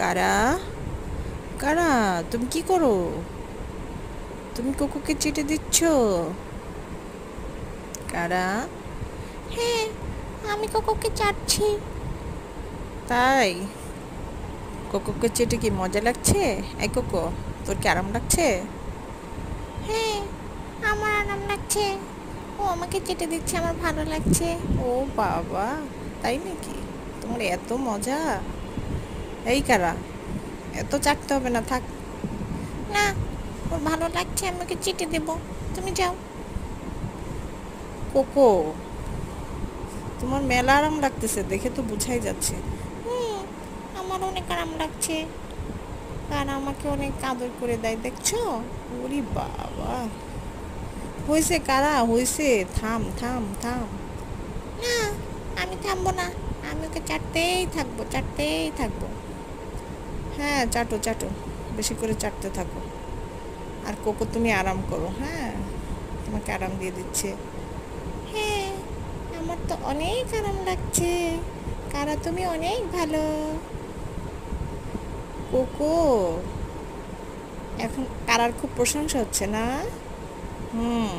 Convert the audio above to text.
কারা কারা তুমি কি করো? তুমি কোকোকে চেটে দিচ্ছ? কারা? হ্যাঁ, আমি কোকোকে চাটছি। তাই? কোকোকে চেটে কি মজা লাগছে? এই কোকো, তোর কি আরাম লাগছে? হ্যাঁ, আমার আরাম লাগছে। ও আমাকে চেটে দিচ্ছে, আমার ভালো লাগছে। ও বাবা, তাই নাকি? তোমার এত মজা? এই কারা, এত চাটতে হবে না, থাক। না, ওর ভালো লাগছে, আমি ওকে চেটে দেবো। তুমি যাও। কোকো, তোমার মেলা আরাম লাগতেছে, দেখে তো বুঝাই যাচ্ছে। হুম, আমার অনেক আরাম লাগছে। আর আমাকে অনেক আদর করে দেয়, দেখছো? ওরে বাবা, হয়েছে কারা, হয়েছে, থাম থাম থাম। না, আমি থামবো না। আমি ওকে চাটতেই থাকবো, চাটতেই থাকবো। হ্যাঁ, চাটো চাটো, বেশি করে চাটতে থাকো। আর কোকো তুমি আরাম করো, হ্যাঁ, তোমাকে আরাম দিয়ে দিচ্ছে। হ্যাঁ, আমার তো অনেক আরাম লাগছে। কারা তুমি অনেক ভালো। কোকো, এখন কারার খুব প্রশংসা হচ্ছে না? হুম।